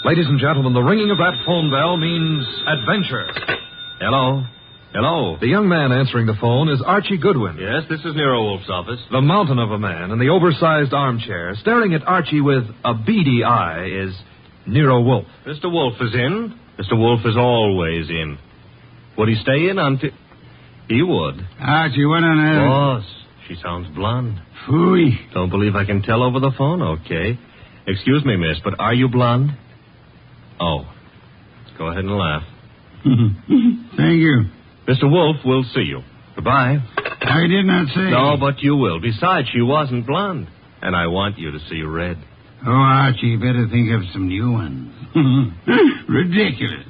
Ladies and gentlemen, the ringing of that phone bell means adventure. Hello? Hello? The young man answering the phone is Archie Goodwin. Yes, this is Nero Wolfe's office. The mountain of a man in the oversized armchair, staring at Archie with a beady eye, is Nero Wolfe. Mr. Wolfe is in. Mr. Wolfe is always in. Would he stay in until... He would. Archie, what on earth? Boss, she sounds blonde. Phooey. Don't believe I can tell over the phone? Okay. Excuse me, miss, but are you blonde? Oh. Go ahead and laugh. Thank you. Mr. Wolfe, we'll see you. Goodbye. I did not say. No, but you will. Besides, she wasn't blonde. And I want you to see red. Oh, Archie, better think of some new ones. Ridiculous.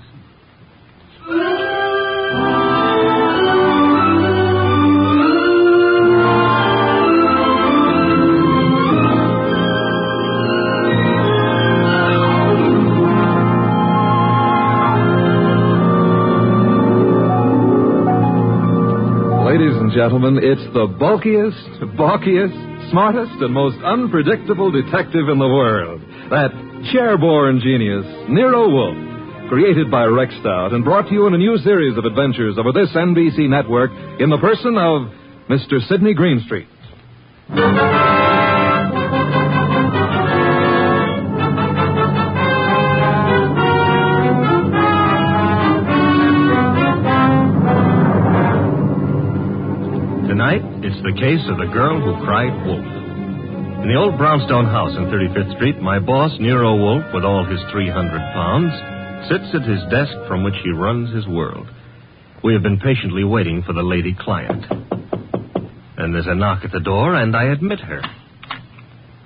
Ladies and gentlemen, it's the bulkiest, balkiest, smartest, and most unpredictable detective in the world. That chair-borne genius, Nero Wolfe, created by Rex Stout and brought to you in a new series of adventures over this NBC network in the person of Mr. Sidney Greenstreet. Tonight, it's the case of the girl who cried wolf. In the old brownstone house on 35th Street, my boss, Nero Wolfe, with all his 300 pounds, sits at his desk from which he runs his world. We have been patiently waiting for the lady client. And there's a knock at the door, and I admit her.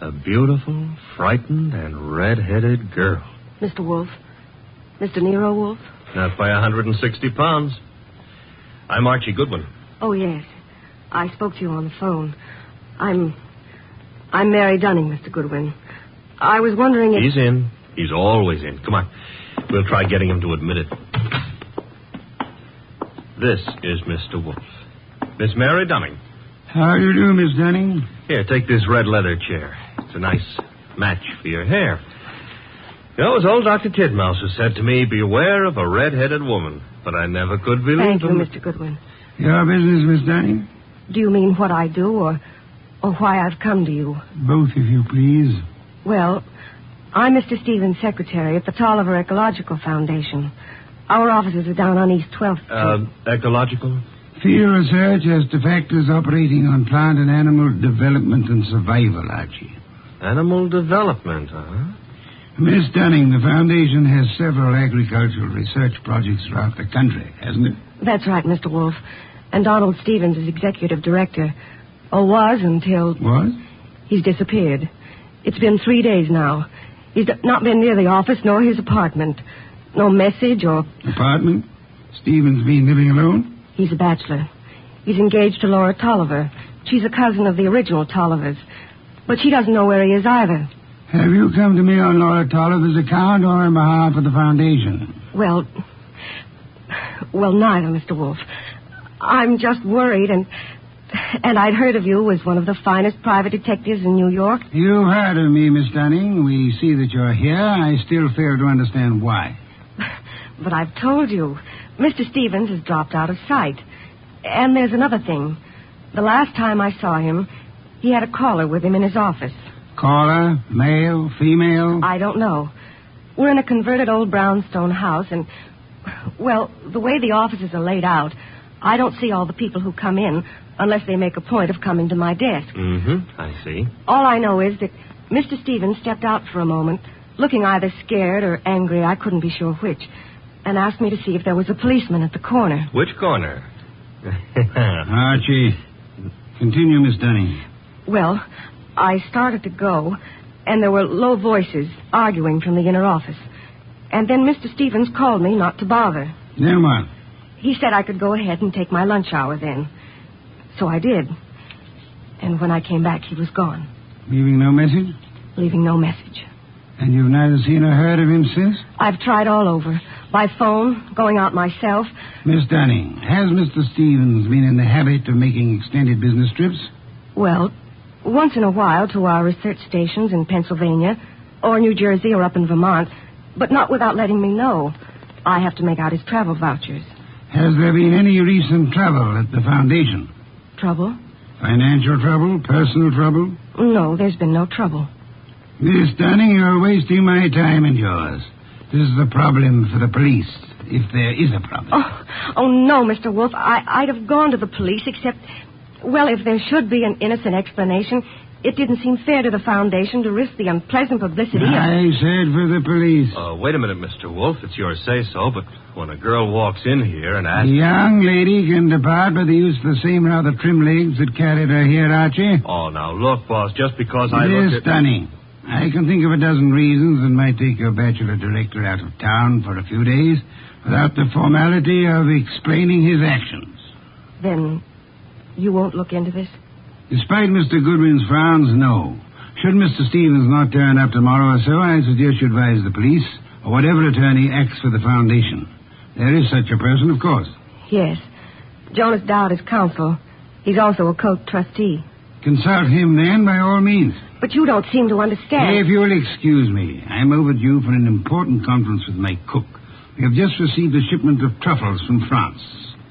A beautiful, frightened, and red-headed girl. Mr. Wolfe? Mr. Nero Wolfe? Not by 160 pounds. I'm Archie Goodwin. Oh, yes. I spoke to you on the phone. I'm Mary Dunning, Mr. Goodwin. I was wondering if... He's in. He's always in. Come on. We'll try getting him to admit it. This is Mr. Wolfe. Miss Mary Dunning. How do you do, Miss Dunning? Here, take this red leather chair. It's a nice match for your hair. You know, it was old Dr. Titmouse who said to me, beware of a red-headed woman. But I never could believe Thank you, him. Mr. Goodwin. Your business, Miss Dunning? Do you mean what I do or why I've come to you? Both, if you please. Well, I'm Mr. Stevens' secretary at the Tolliver Ecological Foundation. Our offices are down on East 12th Street. Ecological? Field research as to factors operating on plant and animal development and survival, Archie. Animal development, huh? Miss Dunning, the foundation has several agricultural research projects throughout the country, hasn't it? That's right, Mr. Wolfe. And Donald Stevens is executive director. Or was until... Was? He's disappeared. It's been 3 days now. He's not been near the office nor his apartment. No message or... Apartment? Stevens been living alone? He's a bachelor. He's engaged to Laura Tolliver. She's a cousin of the original Tollivers. But she doesn't know where he is either. Have you come to me on Laura Tolliver's account or on behalf of the foundation? Well, neither, Mr. Wolfe. I'm just worried, and I'd heard of you as one of the finest private detectives in New York. You've heard of me, Miss Dunning. We see that you're here. I still fail to understand why. But I've told you. Mr. Stevens has dropped out of sight. And there's another thing. The last time I saw him, he had a caller with him in his office. Caller? Male? Female? I don't know. We're in a converted old brownstone house, and, well, the way the offices are laid out, I don't see all the people who come in unless they make a point of coming to my desk. Mm-hmm. I see. All I know is that Mr. Stevens stepped out for a moment, looking either scared or angry, I couldn't be sure which, and asked me to see if there was a policeman at the corner. Which corner? Archie, continue, Miss Dunning. Well, I started to go, and there were low voices arguing from the inner office. And then Mr. Stevens called me not to bother. Then what? He said I could go ahead and take my lunch hour then. So I did. And when I came back, he was gone. Leaving no message? Leaving no message. And you've neither seen or heard of him since? I've tried all over. By phone, going out myself. Miss Dunning, has Mr. Stevens been in the habit of making extended business trips? Well, once in a while to our research stations in Pennsylvania, or New Jersey, or up in Vermont. but not without letting me know. I have to make out his travel vouchers. Has there been any recent trouble at the foundation? Trouble? Financial trouble? Personal trouble? No, there's been no trouble. Miss Dunning, you're wasting my time and yours. This is a problem for the police, if there is a problem. Oh no, Mr. Wolfe. I'd have gone to the police, except, well, if there should be an innocent explanation, it didn't seem fair to the foundation to risk the unpleasant publicity. I said for the police. Wait a minute, Mr. Wolfe. It's your say-so, but when a girl walks in here and asks... The young lady can depart by the use of the same rather trim legs that carried her here, Archie. Oh, now, look, boss, just because I Miss look at... Dunning, I can think of a dozen reasons that might take your bachelor director out of town for a few days without the formality of explaining his actions. Then you won't look into this? Despite Mr. Goodwin's frowns, no. Should Mr. Stevens not turn up tomorrow or so, I suggest you advise the police or whatever attorney acts for the foundation. There is such a person, of course. Yes. Jonas Dowd is counsel. He's also a Coke trustee. Consult him, then, by all means. But you don't seem to understand. If you'll excuse me, I'm overdue for an important conference with my cook. We have just received a shipment of truffles from France.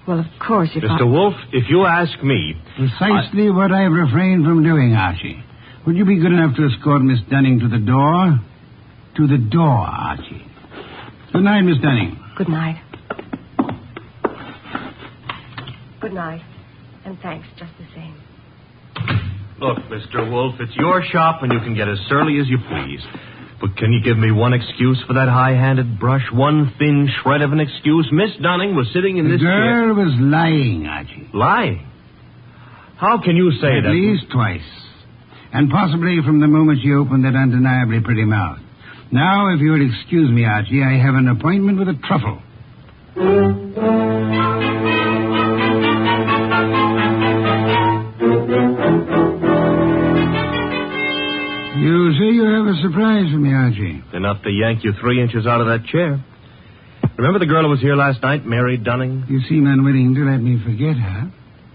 Well, of course, if Mr. Wolfe, if you ask me... Precisely what I've refrained from doing, Archie. Would you be good enough to escort Miss Dunning to the door? To the door, Archie. Good night, Miss Dunning. Good night. Good night. And thanks just the same. Look, Mr. Wolfe, it's your shop and you can get as surly as you please. But can you give me one excuse for that high-handed brush? One thin shred of an excuse? Miss Dunning was sitting in this chair... The girl was lying, Archie. Lying? How can you say that? At least twice. And possibly from the moment she opened that undeniably pretty mouth. Now, if you will excuse me, Archie, I have an appointment with a truffle. You say you have a surprise for me, Archie. Enough to yank you 3 inches out of that chair. Remember the girl who was here last night, Mary Dunning? You seem unwilling to let me forget her.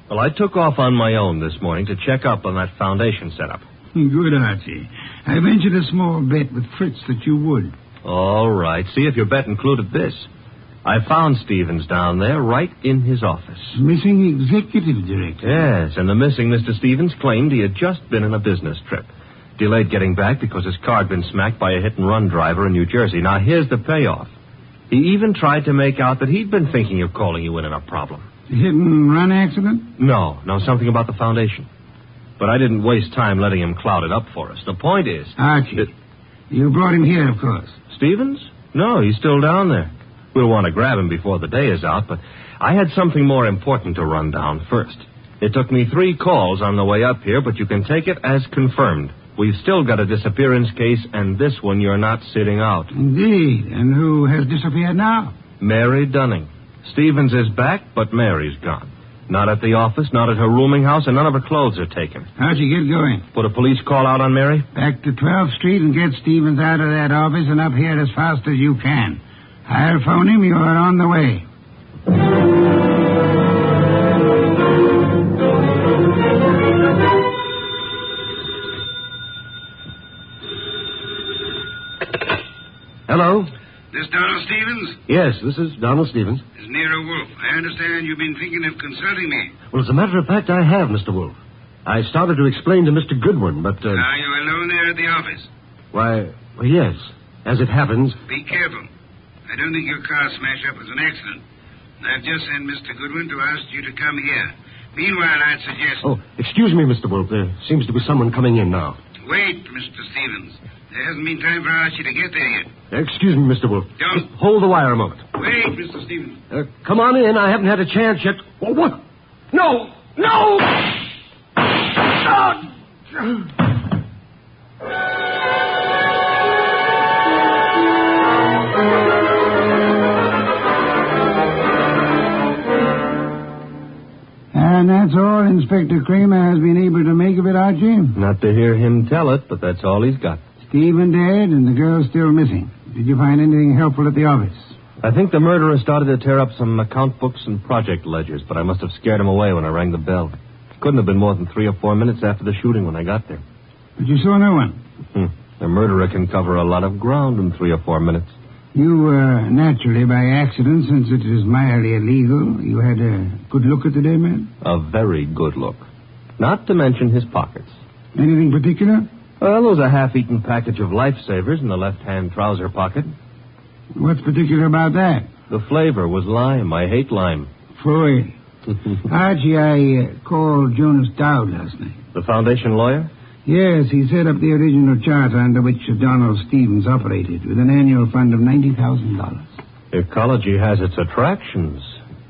Well, I took off on my own this morning to check up on that foundation setup. Good, Archie. I ventured a small bet with Fritz that you would. All right. See if your bet included this. I found Stevens down there right in his office. Missing executive director. Yes, and the missing Mr. Stevens claimed he had just been on a business trip. Delayed getting back because his car had been smacked by a hit-and-run driver in New Jersey. Now, here's the payoff. He even tried to make out that he'd been thinking of calling you in on a problem. Hit-and-run accident? No, something about the foundation. But I didn't waste time letting him cloud it up for us. The point is... Archie, you brought him here, of course. Stevens? No, he's still down there. We'll want to grab him before the day is out, but I had something more important to run down first. It took me 3 calls on the way up here, but you can take it as confirmed. We've still got a disappearance case, and this one you're not sitting out. Indeed. And who has disappeared now? Mary Dunning. Stevens is back, but Mary's gone. Not at the office, not at her rooming house, and none of her clothes are taken. How'd you get going? Put a police call out on Mary? Back to 12th Street and get Stevens out of that office and up here as fast as you can. I'll phone him. You're on the way. Hello? This Donald Stevens? Yes, this is Donald Stevens. This is Nero Wolfe. I understand you've been thinking of consulting me. Well, as a matter of fact, I have, Mr. Wolfe. I started to explain to Mr. Goodwin, but... Are you alone there at the office? Why, well, yes. As it happens... Be careful. I don't think your car smash-up was an accident. I've just sent Mr. Goodwin to ask you to come here. Meanwhile, I'd suggest... Oh, excuse me, Mr. Wolfe. There seems to be someone coming in now. Wait, Mr. Stevens. There hasn't been time for Archie to get there yet. Excuse me, Mr. Wolfe. Don't. Just hold the wire a moment. Wait, Mr. Stevens. Come on in. I haven't had a chance yet. Oh, what? No! No! And that's all Inspector Kramer has been able to make of it, Archie? Not to hear him tell it, but that's all he's got. Stephen dead and the girl still missing. Did you find anything helpful at the office? I think the murderer started to tear up some account books and project ledgers, but I must have scared him away when I rang the bell. Couldn't have been more than 3 or 4 minutes after the shooting when I got there. But you saw no one? The murderer can cover a lot of ground in 3 or 4 minutes. You were naturally by accident, since it is mildly illegal. You had a good look at the dead man? A very good look. Not to mention his pockets. Anything particular? Well, there was a half-eaten package of lifesavers in the left-hand trouser pocket. What's particular about that? The flavor was lime. I hate lime. Freud. Archie, I called Jonas Dowd last night. The foundation lawyer? Yes, he set up the original charter under which Donald Stevens operated, with an annual fund of $90,000. Ecology has its attractions.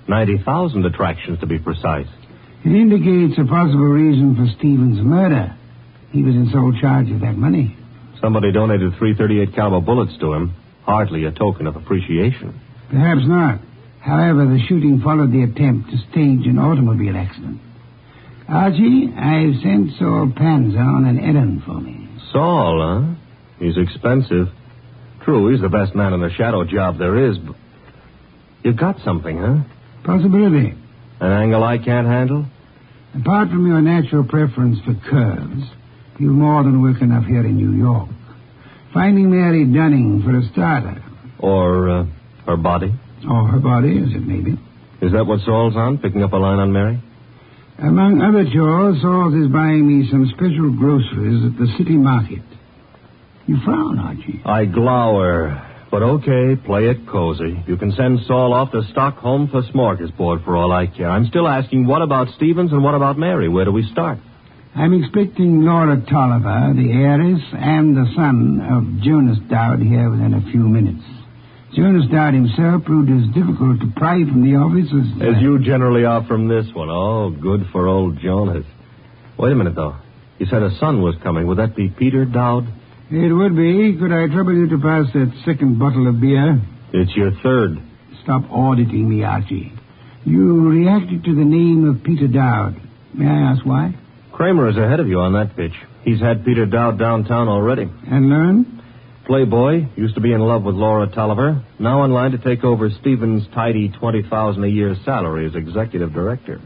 90,000 attractions, to be precise. It indicates a possible reason for Stevens' murder. He was in sole charge of that money. Somebody donated 338 caliber bullets to him. Hardly a token of appreciation. Perhaps not. However, the shooting followed the attempt to stage an automobile accident. Archie, I've sent Saul Panza on an errand for me. Saul, huh? He's expensive. True, he's the best man in the shadow job there is, but... You've got something, huh? Possibility. An angle I can't handle? Apart from your natural preference for curves, you've more than work enough here in New York. Finding Mary Dunning for a starter. Or, her body? Or her body, as it may be. Is that what Saul's on, picking up a line on Mary? Among other chores, Saul is buying me some special groceries at the city market. You frown, Archie. I glower. But okay, play it cozy. You can send Saul off to Stockholm for smorgasbord for all I care. I'm still asking, what about Stevens and what about Mary? Where do we start? I'm expecting Laura Tolliver, the heiress, and the son of Jonas Dowd here within a few minutes. Jonas Dowd himself proved as difficult to pry from the office as... As you generally are from this one. Oh, good for old Jonas. Wait a minute, though. You said a son was coming. Would that be Peter Dowd? It would be. Could I trouble you to pass that second bottle of beer? It's your third. Stop auditing me, Archie. You reacted to the name of Peter Dowd. May I ask why? Kramer is ahead of you on that pitch. He's had Peter Dowd downtown already. And learned? Playboy, used to be in love with Laura Tolliver, now in line to take over Stevens' tidy $20,000 a year salary as executive director.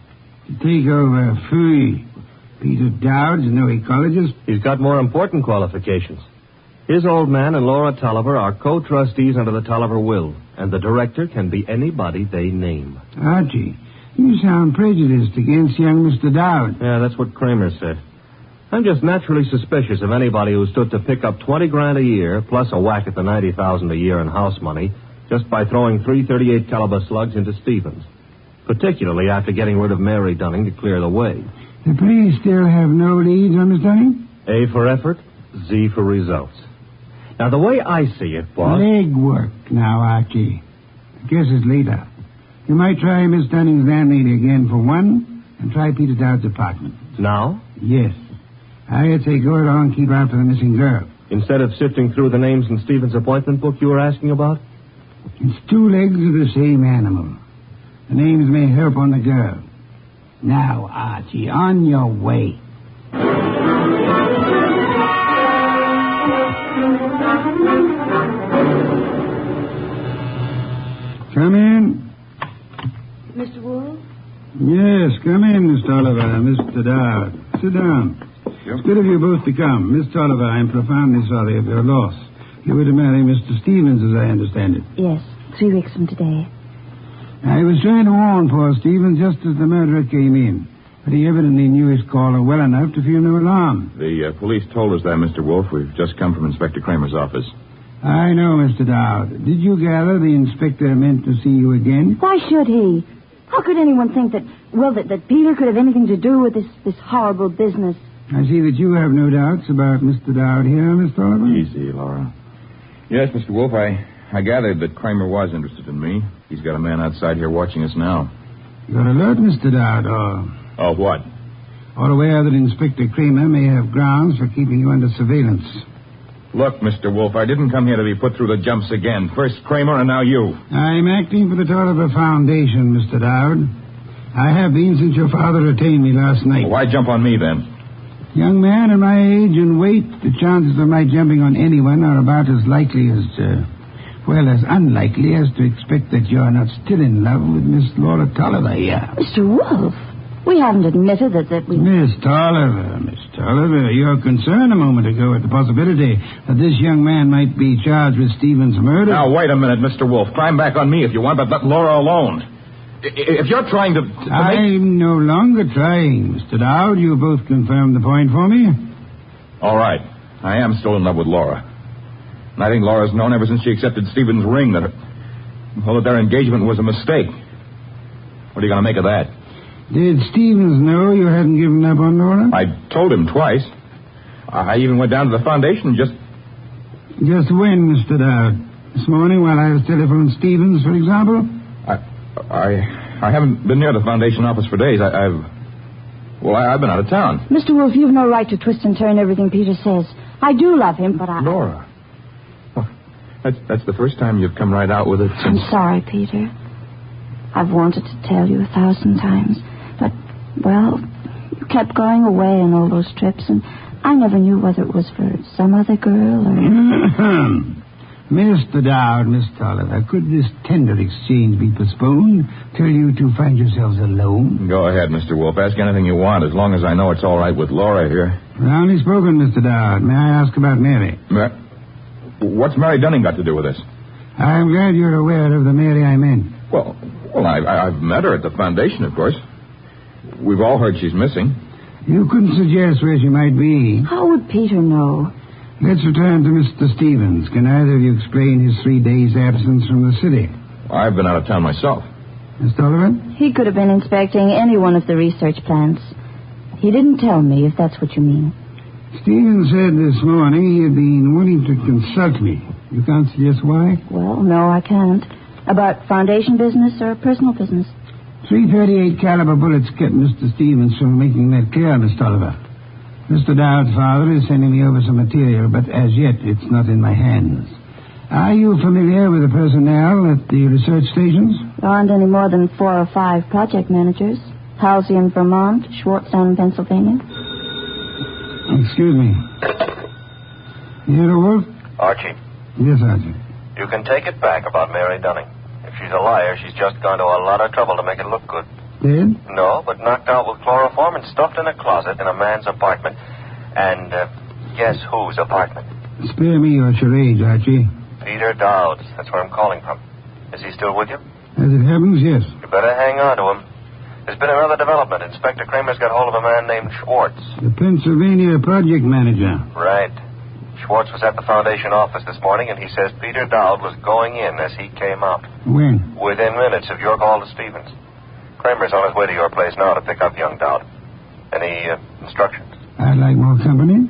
To take over Fooey. Peter Dowd's no ecologist. He's got more important qualifications. His old man and Laura Tolliver are co-trustees under the Tolliver will, and the director can be anybody they name. Archie, you sound prejudiced against young Mr. Dowd. Yeah, that's what Kramer said. I'm just naturally suspicious of anybody who stood to pick up $20,000 a year, plus a whack at the $90,000 a year in house money, just by throwing 338 caliber slugs into Stevens. Particularly after getting rid of Mary Dunning to clear the way. The police still have no leads on Miss Dunning? A for effort, Z for results. Now, the way I see it, boss... Legwork now, Archie. Guess it's later. You might try Miss Dunning's landlady again for one, and try Peter Dowd's apartment. Now? Yes. I'd say go along and keep after the missing girl. Instead of sifting through the names in Stevens' appointment book you were asking about? It's two legs of the same animal. The names may help on the girl. Now, Archie, on your way. Come in. Mr. Wolfe? Yes, come in, Miss Tolliver, Mr. Dowd. Sit down. Yep. It's good of you both to come. Miss Tolliver, I'm profoundly sorry of your loss. You were to marry Mr. Stevens, as I understand it. Yes, 3 weeks from today. I was trying to warn poor Stevens just as the murderer came in. But he evidently knew his caller well enough to feel no alarm. The police told us that, Mr. Wolfe. We've just come from Inspector Kramer's office. I know, Mr. Dowd. Did you gather the inspector meant to see you again? Why should he? How could anyone think that Peter could have anything to do with this horrible business? I see that you have no doubts about Mr. Dowd here, Miss Tolliver. Easy, Laura. Yes, Mr. Wolfe, I gathered that Kramer was interested in me. He's got a man outside here watching us now. You're alert, Mr. Dowd, or... Oh, what? Or aware that Inspector Kramer may have grounds for keeping you under surveillance. Look, Mr. Wolfe, I didn't come here to be put through the jumps again. First Kramer and now you. I'm acting for the Tolliver Foundation, Mr. Dowd. I have been since your father retained me last night. Why jump on me, then? Young man at my age and weight, the chances of my jumping on anyone are about as likely as, as unlikely as to expect that you're not still in love with Miss Laura Tolliver here. Mr. Wolfe? We haven't admitted that we... Miss Tolliver, your concern a moment ago at the possibility that this young man might be charged with Stevens' murder. Now, wait a minute, Mr. Wolfe. Climb back on me if you want, but let Laura alone. If you're trying to I'm no longer trying, Mr. Dowd. You both confirmed the point for me. All right. I am still in love with Laura. And I think Laura's known ever since she accepted Stevens' ring that their engagement was a mistake. What are you going to make of that? Did Stevens know you hadn't given up on Laura? I told him twice. I even went down to the foundation just... Just when, Mr. Dowd? This morning while I was telephoning Stevens, for example? I haven't been near the foundation office for days. I've been out of town. Mr. Wolfe, you've no right to twist and turn everything Peter says. I do love him, but Laura. Oh, that's the first time you've come right out with it since... I'm sorry, Peter. I've wanted to tell you 1,000 times. But, well, you kept going away on all those trips, and I never knew whether it was for some other girl or... Mr. Dowd, Miss Tolliver, could this tender exchange be postponed till you two find yourselves alone? Go ahead, Mr. Wolfe. Ask anything you want, as long as I know it's all right with Laura here. Roundly spoken, Mr. Dowd. May I ask about Mary? What's Mary Dunning got to do with this? I'm glad you're aware of the Mary I meant. Well, I've met her at the foundation, of course. We've all heard she's missing. You couldn't suggest where she might be. How would Peter know? Let's return to Mr. Stevens. Can either of you explain his 3 days' absence from the city? I've been out of town myself. Miss Tolliver? He could have been inspecting any one of the research plants. He didn't tell me, if that's what you mean. Stevens said this morning he had been wanting to consult me. You can't suggest why? Well, no, I can't. About foundation business or personal business? .338 caliber bullets kept Mr. Stevens from making that clear, Miss Tolliver. Mr. Dowd's father is sending me over some material, but as yet it's not in my hands. Are you familiar with the personnel at the research stations? There aren't any more than 4 or 5 project managers. Halsey in Vermont, Schwartz down in Pennsylvania. Excuse me. Nero Wolfe? Archie. Yes, Archie. You can take it back about Mary Dunning. If she's a liar, she's just gone to a lot of trouble to make it look good. Dead? No, but knocked out with chloroform and stuffed in a closet in a man's apartment. And guess whose apartment? Spare me your charade, Archie. Peter Dowd's. That's where I'm calling from. Is he still with you? As it happens, yes. You better hang on to him. There's been another development. Inspector Kramer's got hold of a man named Schwartz. The Pennsylvania project manager. Right. Schwartz was at the foundation office this morning, and he says Peter Dowd was going in as he came out. When? Within minutes of your call to Stevens. Kramer's on his way to your place now to pick up young Dowd. Any instructions? I'd like more company.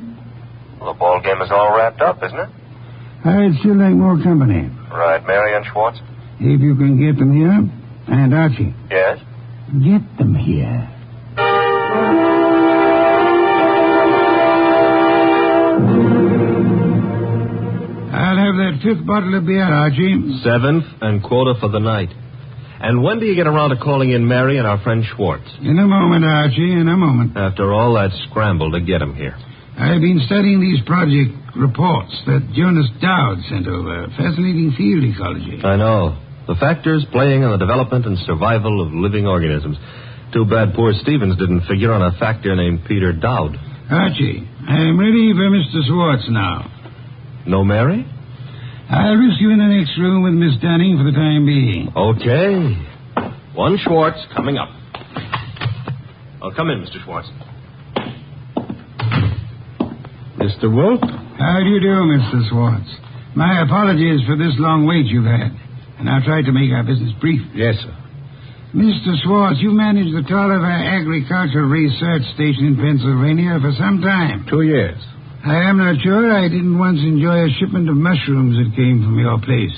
Well, the ball game is all wrapped up, isn't it? I'd still like more company. Right. Mary and Schwartz? If you can get them here. And Archie. Yes? Get them here. I'll have that 5th bottle of beer, Archie. 7th and quota for the night. And when do you get around to calling in Mary and our friend Schwartz? In a moment, Archie, in a moment. After all that scramble to get him here. I've been studying these project reports that Jonas Dowd sent over. Fascinating field ecology. I know. The factors playing on the development and survival of living organisms. Too bad poor Stevens didn't figure on a factor named Peter Dowd. Archie, I'm ready for Mr. Schwartz now. No Mary? I'll risk you in the next room with Miss Dunning for the time being. Okay. One Schwartz coming up. Oh, come in, Mr. Schwartz. Mr. Wolfe? How do you do, Mr. Schwartz? My apologies for this long wait you've had. And I'll try to make our business brief. Yes, sir. Mr. Schwartz, you managed the Tolliver Agricultural Research Station in Pennsylvania for some time. 2 years. I am not sure I didn't once enjoy a shipment of mushrooms that came from your place.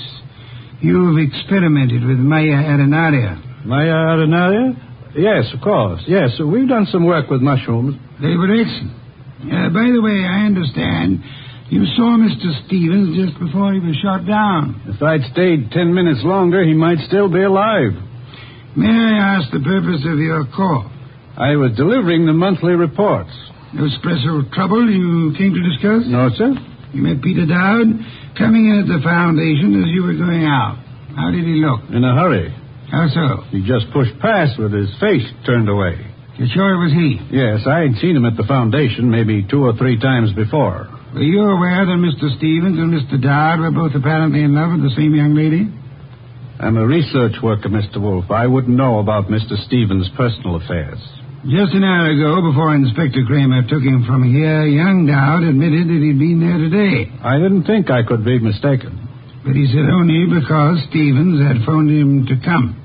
You've experimented with Maya arenaria. Maya arenaria? Yes, of course. Yes, we've done some work with mushrooms. They were excellent. By the way, I understand you saw Mr. Stevens just before he was shot down. If I'd stayed 10 minutes longer, he might still be alive. May I ask the purpose of your call? I was delivering the monthly reports. No special trouble you came to discuss? No, sir. You met Peter Dowd coming in at the foundation as you were going out. How did he look? In a hurry. How so? He just pushed past with his face turned away. You sure it was he? Yes, I had seen him at the foundation maybe 2 or 3 times before. Were you aware that Mr. Stevens and Mr. Dowd were both apparently in love with the same young lady? I'm a research worker, Mr. Wolfe. I wouldn't know about Mr. Stevens' personal affairs. Just an hour ago, before Inspector Kramer took him from here, young Dowd admitted that he'd been there today. I didn't think I could be mistaken. But he said only because Stevens had phoned him to come.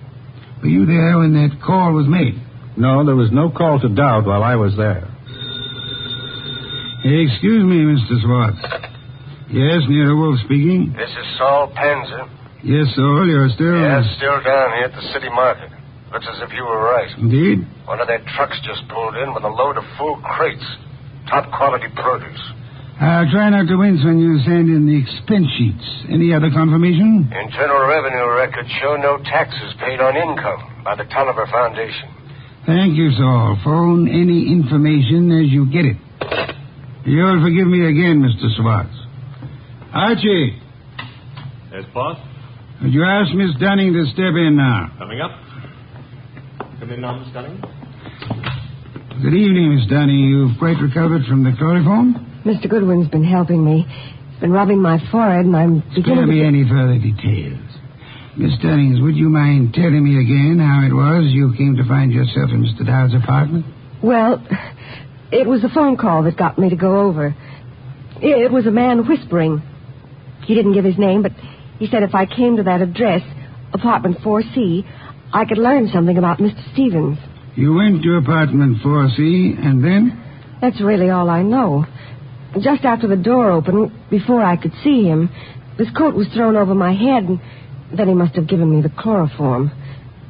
Were you there when that call was made? No, there was no call to Dowd while I was there. Excuse me, Mr. Swartz. Yes, Nero Wolfe speaking. This is Saul Panzer. Yes, Saul, you're still... Yeah, still down here at the city market. Looks as if you were right. Indeed? One of their trucks just pulled in with a load of full crates. Top quality produce. I'll try not to wince when you send in the expense sheets. Any other confirmation? Internal Revenue records show no taxes paid on income by the Tolliver Foundation. Thank you, Saul. Phone any information as you get it. You'll forgive me again, Mr. Swartz. Archie. Yes, boss? Would you ask Miss Dunning to step in now? Coming up. Come in now, Miss Dunning. Good evening, Miss Dunning. You've quite recovered from the chloroform? Mr. Goodwin's been helping me. He's been rubbing my forehead, and I'm beginning Spare me any further details. Miss Dunnings, would you mind telling me again how it was you came to find yourself in Mr. Dowd's apartment? Well, it was a phone call that got me to go over. It was a man whispering. He didn't give his name, but he said if I came to that address, apartment 4C, I could learn something about Mr. Stevens. You went to apartment 4C, and then? That's really all I know. Just after the door opened, before I could see him, his coat was thrown over my head, and then he must have given me the chloroform.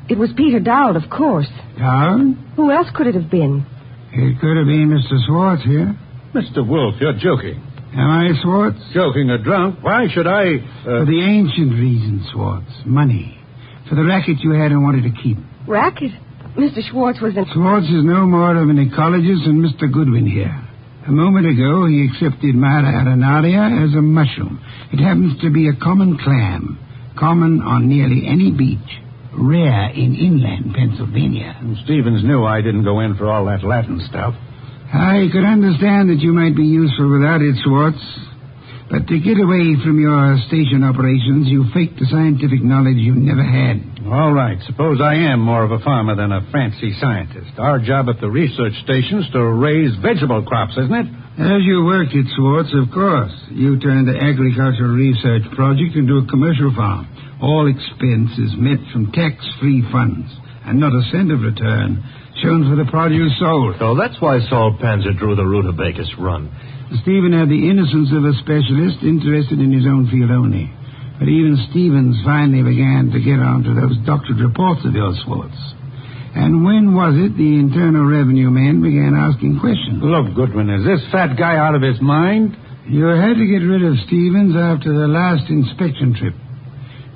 It was Peter Dowd, of course. Dowd? Who else could it have been? It could have been Mr. Swartz here. Mr. Wolfe, you're joking. Am I, Swartz? Joking or drunk? Why should I... For the ancient reason, Swartz. Money. For the racket you had and wanted to keep. Racket? Mr. Schwartz was in... Swartz is no more of an ecologist than Mr. Goodwin here. A moment ago, he accepted Mara arenaria as a mushroom. It happens to be a common clam, common on nearly any beach, rare in inland Pennsylvania. And Stevens knew I didn't go in for all that Latin stuff. I could understand that you might be useful without it, Swartz. But to get away from your station operations, you faked the scientific knowledge you never had. All right. Suppose I am more of a farmer than a fancy scientist. Our job at the research station's to raise vegetable crops, isn't it? As you worked it, Swartz, of course. You turned the agricultural research project into a commercial farm. All expenses met from tax-free funds, and not a cent of return shown for the produce sold. So that's why Saul Panzer drew the rutabagus run. Stephen had the innocence of a specialist interested in his own field only. But even Stevens finally began to get onto those doctored reports of yours, Swartz. And when was it the Internal Revenue men began asking questions? Look, Goodwin, is this fat guy out of his mind? You had to get rid of Stevens after the last inspection trip.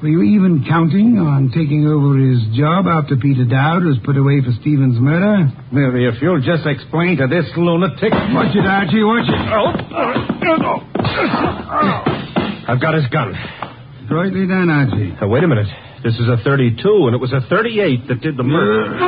Were you even counting on taking over his job after Peter Dowd was put away for Stevens' murder? Mary, if you'll just explain to this lunatic... Watch it, Archie, watch it. I've got his gun. Rightly done, Archie. Wait a minute. This is a 32, and it was a 38 that did the murder.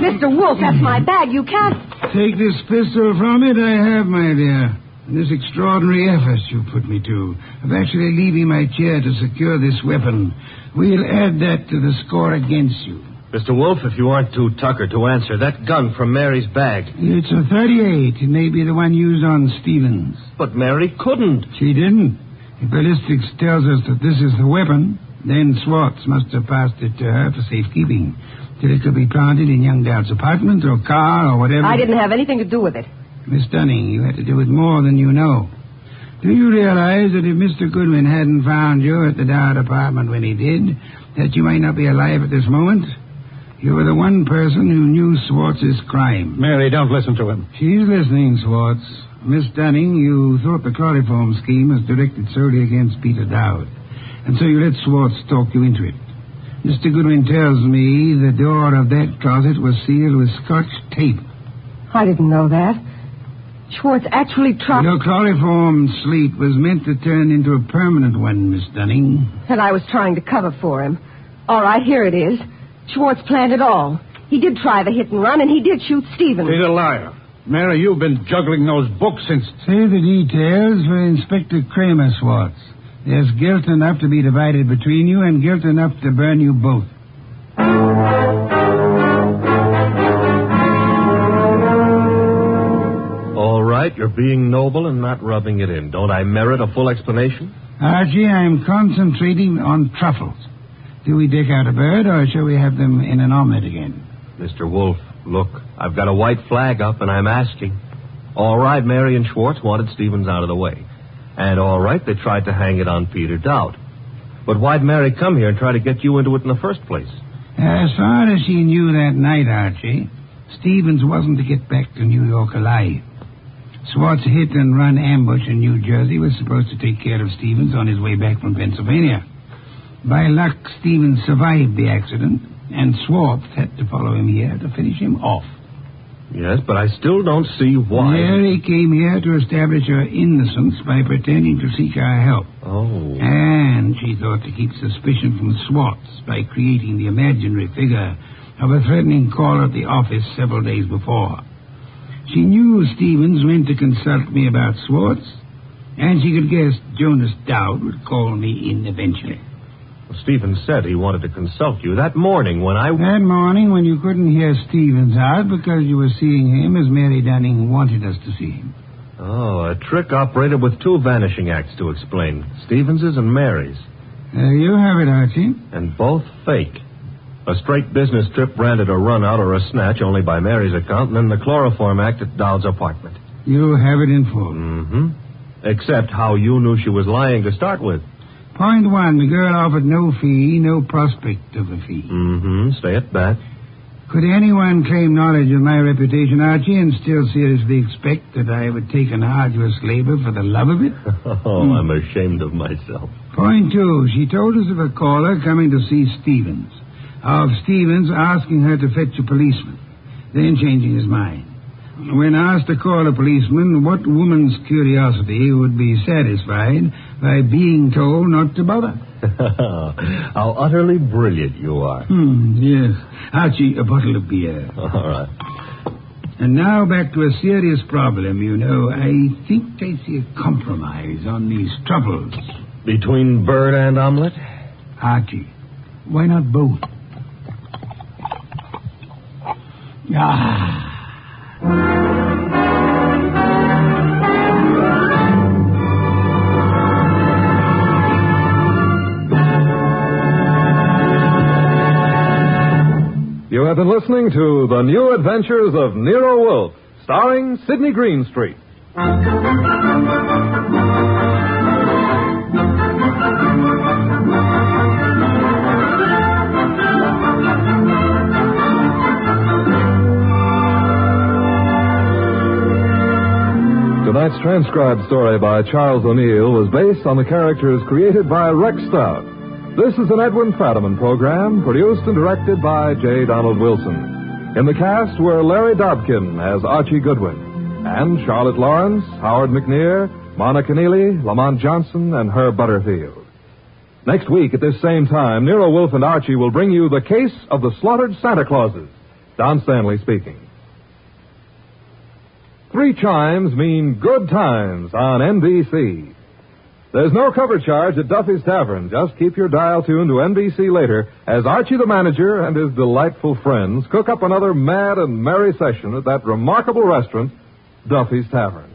Mr. Wolfe, that's my bag. You can't... Take this pistol from it, I have, my dear. And this extraordinary effort you put me to, of actually leaving my chair to secure this weapon, we'll add that to the score against you. Mr. Wolfe, if you aren't too tuckered to answer, that gun from Mary's bag. It's a 38. It may be the one used on Stevens. But Mary couldn't. She didn't. If ballistics tells us that this is the weapon, then Swartz must have passed it to her for safekeeping, till it could be planted in young Dowd's apartment or car or whatever. I didn't have anything to do with it. Miss Dunning, you had to do with more than you know. Do you realize that if Mr. Goodwin hadn't found you at the Dowd apartment when he did, that you might not be alive at this moment? You were the one person who knew Swartz's crime. Mary, don't listen to him. She's listening, Swartz. Miss Dunning, you thought the chloroform scheme was directed solely against Peter Dowd, and so you let Swartz talk you into it. Mr. Goodwin tells me the door of that closet was sealed with Scotch tape. I didn't know that. Schwartz actually tried... Your chloroform sleep was meant to turn into a permanent one, Miss Dunning. And I was trying to cover for him. All right, here it is. Schwartz planned it all. He did try the hit and run, and he did shoot Stevens. He's a liar. Mary, you've been juggling those books since... Say the details for Inspector Kramer, Swartz. There's guilt enough to be divided between you and guilt enough to burn you both. All right, you're being noble and not rubbing it in. Don't I merit a full explanation? Archie, I'm concentrating on truffles. Do we dick out a bird, or shall we have them in an omelet again? Mr. Wolfe, look, I've got a white flag up, and I'm asking. All right, Mary and Schwartz wanted Stevens out of the way. And all right, they tried to hang it on Peter Dowd. But why'd Mary come here and try to get you into it in the first place? As far as she knew that night, Archie, Stevens wasn't to get back to New York alive. Swartz' hit-and-run ambush in New Jersey was supposed to take care of Stevens on his way back from Pennsylvania. By luck, Stevens survived the accident, and Swartz had to follow him here to finish him off. Yes, but I still don't see why... Mary came here to establish her innocence by pretending to seek our help. Oh. And she thought to keep suspicion from Swartz by creating the imaginary figure of a threatening call at the office several days before. She knew Stevens went to consult me about Swartz, and she could guess Jonas Dowd would call me in eventually. Well, Stevens said he wanted to consult you that morning when I... That morning when you couldn't hear Stevens out because you were seeing him as Mary Dunning wanted us to see him. Oh, a trick operated with two vanishing acts to explain. Stevens's and Mary's. You have it, Archie. And both fake. A straight business trip branded a run-out or a snatch only by Mary's account, and then the chloroform act at Dowd's apartment. You have it in full. Mm-hmm. Except how you knew she was lying to start with. Point one, the girl offered no fee, no prospect of a fee. Mm-hmm. Stay at that. Could anyone claim knowledge of my reputation, Archie, and still seriously expect that I would take an arduous labor for the love of it? I'm ashamed of myself. Point two, she told us of a caller coming to see Stevens. Of Stevens asking her to fetch a policeman, then changing his mind. When asked to call a policeman, what woman's curiosity would be satisfied by being told not to bother? How utterly brilliant you are. Yes. Archie, a bottle of beer. All right. And now back to a serious problem, you know. I think I see a compromise on these troubles. Between bird and omelet? Archie, why not both? You have been listening to The New Adventures of Nero Wolfe, starring Sidney Greenstreet. Tonight's transcribed story by Charles O'Neill was based on the characters created by Rex Stout. This is an Edwin Fadiman program, produced and directed by J. Donald Wilson. In the cast were Larry Dobkin as Archie Goodwin, and Charlotte Lawrence, Howard McNear, Monica Neely, Lamont Johnson, and Herb Butterfield. Next week at this same time, Nero Wolfe and Archie will bring you The Case of the Slaughtered Santa Clauses. Don Stanley speaking. 3 chimes mean good times on NBC. There's no cover charge at Duffy's Tavern. Just keep your dial tuned to NBC later as Archie the manager and his delightful friends cook up another mad and merry session at that remarkable restaurant, Duffy's Tavern.